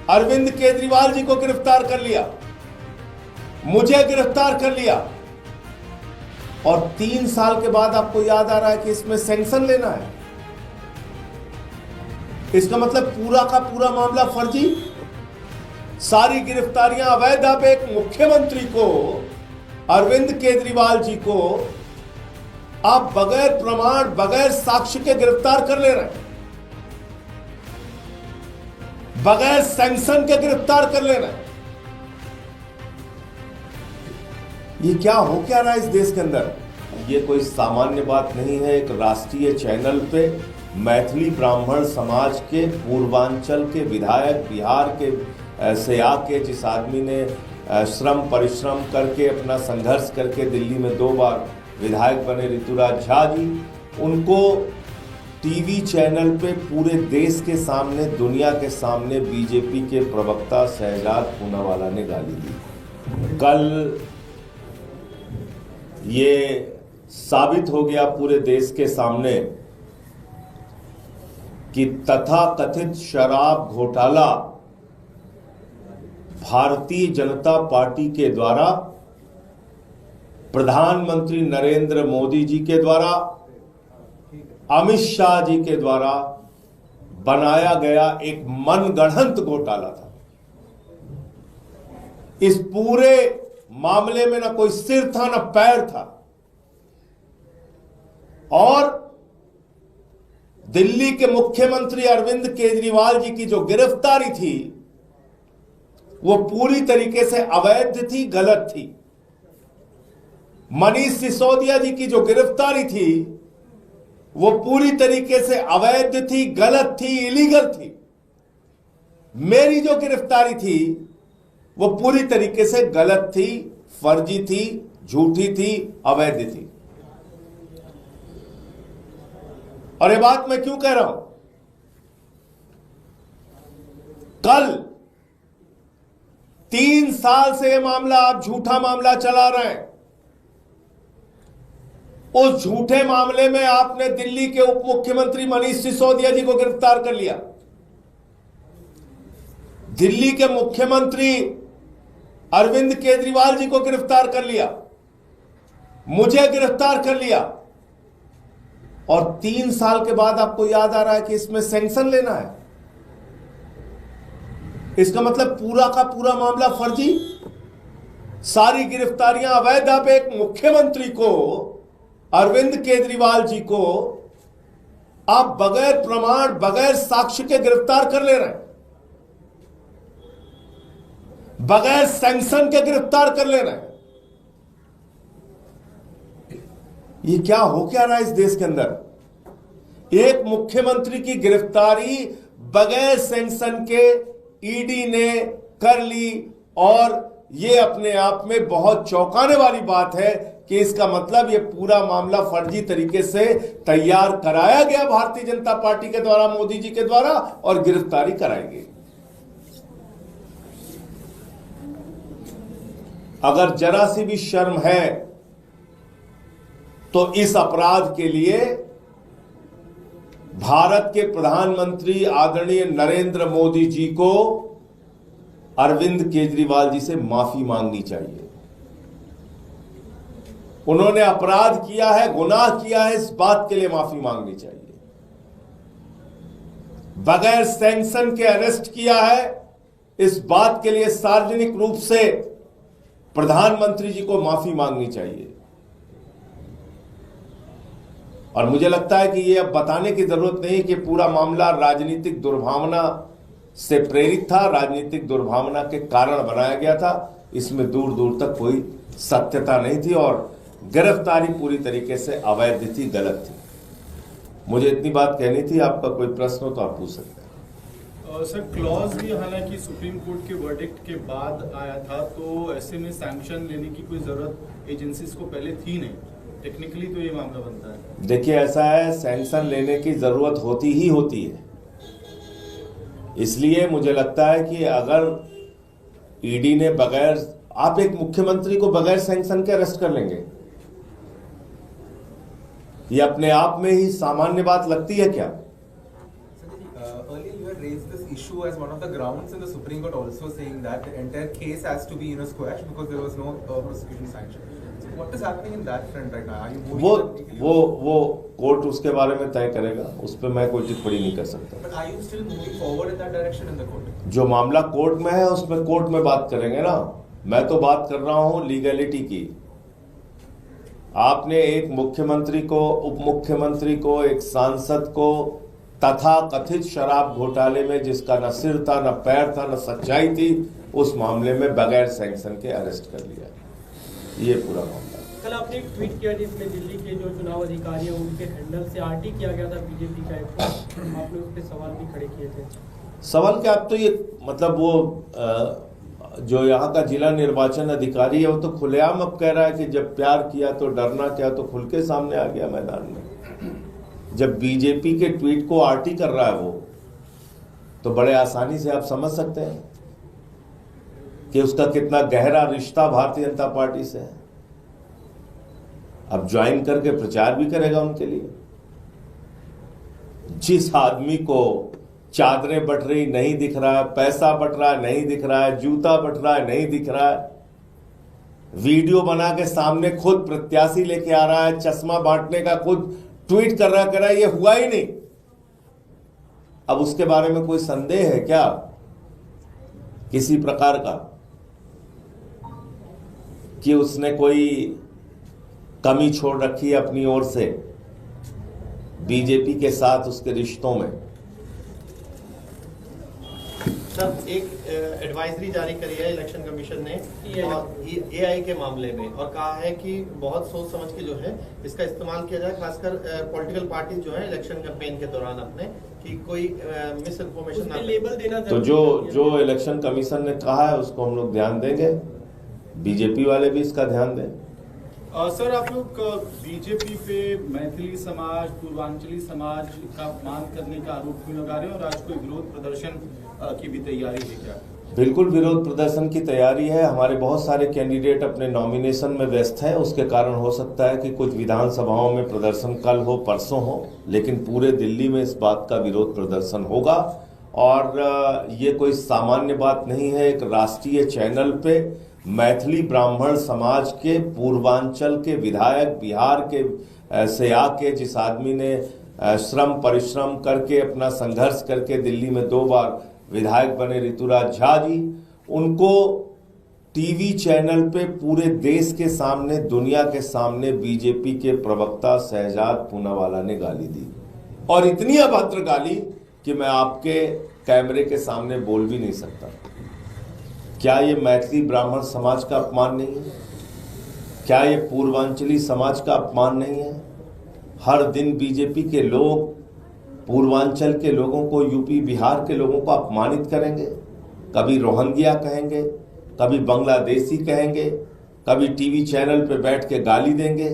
अरविंद केजरीवाल जी को गिरफ्तार कर लिया, मुझे गिरफ्तार कर लिया, और 3 साल के बाद आपको याद आ रहा है कि इसमें सैंक्शन लेना है। इसका मतलब पूरा का पूरा मामला फर्जी, सारी गिरफ्तारियां अवैध। आप एक मुख्यमंत्री को, अरविंद केजरीवाल जी को, आप बगैर प्रमाण, बगैर साक्ष्य के गिरफ्तार कर ले रहे हैं, बगैर सैंक्शन के गिरफ्तार कर ले रहे हैं। ये क्या हो क्या रहा है इस देश के अंदर? ये कोई सामान्य बात नहीं है। एक राष्ट्रीय चैनल पे मैथिली ब्राह्मण समाज के पूर्वांचल के विधायक, बिहार के से आके, जिस आदमी ने श्रम परिश्रम करके अपना संघर्ष करके दिल्ली में 2 बार विधायक बने, ऋतुराज झा जी, उनको टीवी चैनल पे पूरे देश के सामने, दुनिया के सामने बीजेपी के प्रवक्ता शहजाद पूनावाला ने गाली दी। कल ये साबित हो गया पूरे देश के सामने कि तथाकथित शराब घोटाला भारतीय जनता पार्टी के द्वारा, प्रधानमंत्री नरेंद्र मोदी जी के द्वारा, अमित शाह जी के द्वारा बनाया गया एक मनगढ़ंत घोटाला था। इस पूरे मामले में ना कोई सिर था ना पैर था, और दिल्ली के मुख्यमंत्री अरविंद केजरीवाल जी की जो गिरफ्तारी थी वो पूरी तरीके से अवैध थी, गलत थी। मनीष सिसोदिया जी की जो गिरफ्तारी थी वो पूरी तरीके से अवैध थी, गलत थी, इलीगल थी। मेरी जो गिरफ्तारी थी वो पूरी तरीके से गलत थी, फर्जी थी, झूठी थी, अवैध थी। और ये बात मैं क्यों कह रहा हूं? कल 3 साल से यह मामला, आप झूठा मामला चला रहे हैं। उस झूठे मामले में आपने दिल्ली के उप मुख्यमंत्री मनीष सिसोदिया जी को गिरफ्तार कर लिया, दिल्ली के मुख्यमंत्री अरविंद केजरीवाल जी को गिरफ्तार कर लिया, मुझे गिरफ्तार कर लिया, और 3 साल के बाद आपको याद आ रहा है कि इसमें सैंक्शन लेना है। इसका मतलब पूरा का पूरा मामला फर्जी, सारी गिरफ्तारियां अवैध। आप एक मुख्यमंत्री को, अरविंद केजरीवाल जी को, आप बगैर प्रमाण, बगैर साक्ष्य के गिरफ्तार कर ले रहे हैं, बगैर सैंक्शन के गिरफ्तार कर ले रहे हैं। ये क्या हो क्या रहा है इस देश के अंदर? एक मुख्यमंत्री की गिरफ्तारी बगैर सैंक्शन के ईडी ने कर ली, और ये अपने आप में बहुत चौंकाने वाली बात है कि इसका मतलब ये पूरा मामला फर्जी तरीके से तैयार कराया गया भारतीय जनता पार्टी के द्वारा, मोदी जी के द्वारा, और गिरफ्तारी कराई गई। अगर जरा सी भी शर्म है तो इस अपराध के लिए भारत के प्रधानमंत्री आदरणीय नरेंद्र मोदी जी को अरविंद केजरीवाल जी से माफी मांगनी चाहिए। उन्होंने अपराध किया है, गुनाह किया है, इस बात के लिए माफी मांगनी चाहिए। बगैर सैंक्शन के अरेस्ट किया है, इस बात के लिए सार्वजनिक रूप से प्रधानमंत्री जी को माफी मांगनी चाहिए। और मुझे लगता है कि ये अब बताने की जरूरत नहीं कि पूरा मामला राजनीतिक दुर्भावना से प्रेरित था, राजनीतिक दुर्भावना के कारण बनाया गया था। इसमें दूर दूर तक कोई सत्यता नहीं थी, और गिरफ्तारी पूरी तरीके से अवैध थी, गलत थी। मुझे इतनी बात कहनी थी। आपका कोई प्रश्न हो तो आप पूछ सकते हैं। सर, क्लॉज भी हालांकि सुप्रीम कोर्ट के वर्डिक्ट के बाद आया था, तो ऐसे में सैंक्शन लेने की कोई जरूरत एजेंसीज को पहले थी नहीं। टेक्निकली तो ये मामला बनता है। देखिए, ऐसा है, सैंक्शन लेने की जरूरत होती ही होती है। इसलिए मुझे लगता है कि अगर ईडी ने बगैर, आप एक मुख्यमंत्री को बगैर सैंक्शन के अरेस्ट कर लेंगे, ये अपने आप में ही सामान्य बात लगती है क्या? raised this issue as one of the grounds in the Supreme Court, also saying that the entire case has to be squashed because there was no prosecution sanction. So what is happening in that front right now? Are you moving? वो court उसके बारे में तय करेगा, उस पर मैं कोई टिप्पणी नहीं कर सकता। But are you still moving forward in that direction in the court? जो मामला कोर्ट में है उसमें कोर्ट में बात करेंगे ना। मैं तो बात कर रहा हूं लीगैलिटी की। आपने एक मुख्यमंत्री को, उप मुख्यमंत्री को, एक सांसद को तथा कथित शराब घोटाले में जिसका न सिर था, न पैर था, न सच्चाई थी, उस मामले में बगैर सैंक्शन के अरेस्ट कर लिया। ये पूरा मामला। कल आपने एक ट्वीट किया जिसमें दिल्ली के जो चुनाव अधिकारी हैं उनके हैंडल से आरटी किया गया था बीजेपी का एक, आपने उस पर सवाल भी खड़े किए थे। सवाल क्या, आप तो ये मतलब वो जो यहाँ का जिला निर्वाचन अधिकारी है वो तो खुलेआम अब कह रहा है कि जब प्यार किया तो डरना क्या, तो खुल के सामने आ गया मैदान में। जब बीजेपी के ट्वीट को आरटी कर रहा है वो, तो बड़े आसानी से आप समझ सकते हैं कि उसका कितना गहरा रिश्ता भारतीय जनता पार्टी से है। अब ज्वाइन करके प्रचार भी करेगा उनके लिए। जिस आदमी को चादरें बट रही नहीं दिख रहा है, पैसा बट रहा है नहीं दिख रहा है, जूता बट रहा है नहीं दिख रहा है, वीडियो बना के सामने खुद प्रत्याशी लेके आ रहा है, चश्मा बांटने का खुद ट्वीट कर रहा है, ये हुआ ही नहीं। अब उसके बारे में कोई संदेह है क्या किसी प्रकार का कि उसने कोई कमी छोड़ रखी है अपनी ओर से बीजेपी के साथ उसके रिश्तों में? सर, एक एडवाइजरी जारी करी है इलेक्शन कमीशन ने एआई के मामले में, और कहा है कि बहुत सोच समझ के जो है इसका इस्तेमाल किया जाए, खासकर पॉलिटिकल पार्टी जो है इलेक्शन कैंपेन के दौरान अपने, कि कोई मिस इन्फॉर्मेशन ना लेबल देना। तो जो इलेक्शन कमीशन ने कहा है उसको हम लोग ध्यान देंगे, बीजेपी वाले भी इसका ध्यान दें। सर, आप लोग बीजेपी पे मैथिली समाज, पूर्वांचली समाज का अपमान करने का आरोप क्यों लगा रहे हैं, और आज कोई विरोध प्रदर्शन की भी तैयारी है क्या? बिल्कुल विरोध प्रदर्शन की तैयारी है। हमारे बहुत सारे कैंडिडेट अपने नॉमिनेशन में व्यस्त हैं, उसके कारण हो सकता है कि कुछ विधानसभाओं में प्रदर्शन कल हो, परसों हो, लेकिन पूरे दिल्ली में इस बात का विरोध प्रदर्शन होगा। और ये कोई सामान्य बात नहीं है। एक राष्ट्रीय चैनल पे मैथिली ब्राह्मण समाज के पूर्वांचल के विधायक, बिहार के से आके, जिस आदमी ने श्रम परिश्रम करके अपना संघर्ष करके दिल्ली में 2 बार विधायक बने, ऋतुराज झा जी, उनको टीवी चैनल पे पूरे देश के सामने, दुनिया के सामने बीजेपी के प्रवक्ता शहजाद पूनावाला ने गाली दी, और इतनी अभद्र गाली कि मैं आपके कैमरे के सामने बोल भी नहीं सकता। क्या ये मैथिली ब्राह्मण समाज का अपमान नहीं है? क्या ये पूर्वांचली समाज का अपमान नहीं है? हर दिन बीजेपी के लोग पूर्वांचल के लोगों को, यूपी बिहार के लोगों को अपमानित करेंगे, कभी रोहिंग्या कहेंगे, कभी बांग्लादेशी कहेंगे, कभी टीवी चैनल पे बैठ के गाली देंगे।